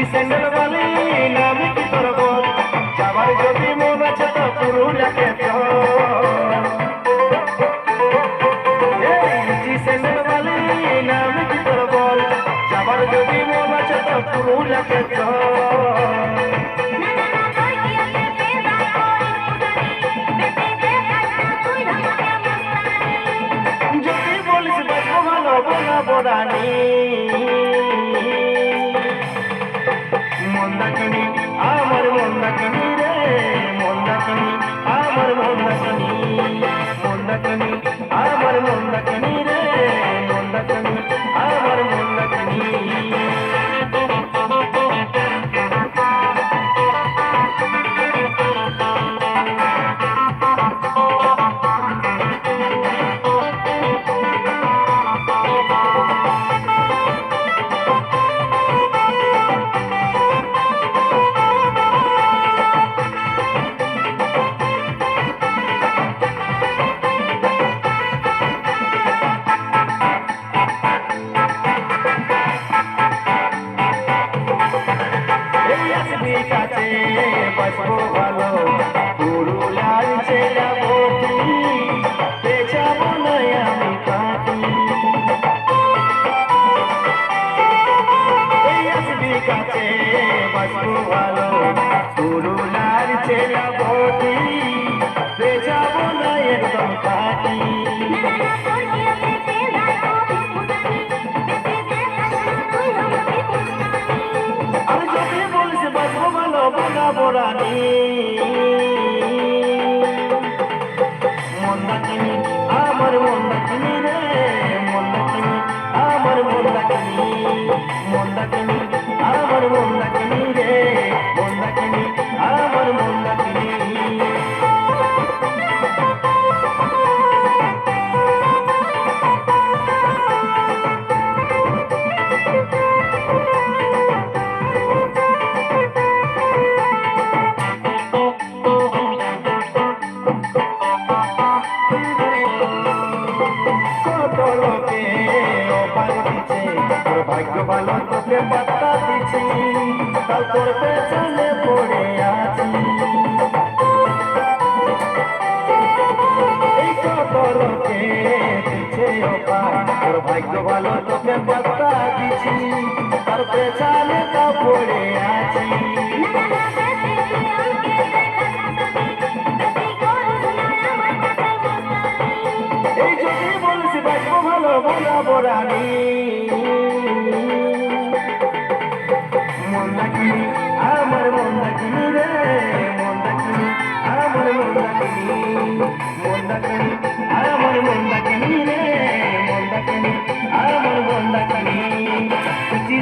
sandal বালি নামে কি তোর বল যাবার যদি মন আছে তো পুরুলিয়াকে চল স্যান্ডেল বালি নামে কি তোর বল যাবার যদি মন আছে তো পুরুলিয়াকে চল যদি বলিস বাঁচবো ভালো বোনা বোরানি মন্দাকিনী আমার মন্দাকিনী রে মন্দাকিনী আমার মন্দাকিনী মন্দাকিনী আমার মন্দাকিনী রে মন্দাকিনী আমার মন্দাকিনী কাছে বাঁচবো ভালো পুরুলিয়ার ছেলে বটি বেচাবো না আমি কাটি এই আসবি কাছে বাঁচবো ভালো পুরুলিয়ার ছেলে বটি বেচাবো না একদম কাটি বোরানি মন্দাকিনী আমার মন্দাকিনী রে মন্দাকিনী আমার মন্দাকিনী মন্দাকিনী আমার মন্দাকিনী রে মন্দাকিনী আমার মন্দাকিনী ভাগ্য ভালো তোকে পাত্তা দিছি তাও তোর পেছনে পড়ে আছি এই কত লোকে দিচ্ছে তোর ভাগ্য ভালো তোকে পাত্তা দিছি তার পেছনে তা পড়ে আছি এই যদি বলছি ভাগ্য ভালো বোনা বোরানি মন্দাকিনী আমার মন্দাকিনী রে মন্দাকিনী আমার মন্দাকিনী মন্দাকিনী আমার মন্দাকিনী রে মন্দাকিনী আমার মন্দাকিনী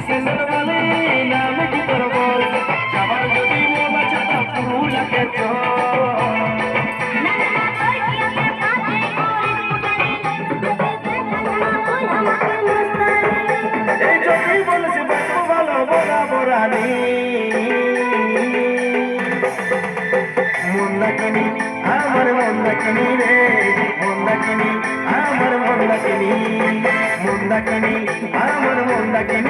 স্যান্ডেল বালি নামে কি তোর বল যাবার যদি মন আছে তা পুরুলিয়াকে চল এই যদি বলছি বাঁচবো ভালো বোনা বোরানি মন্দাকিনী আমার মন্দাকিনী রে মন্দাকিনী আমার মন্দাকিনী মন্দাকিনী আমার মন্দাকিনী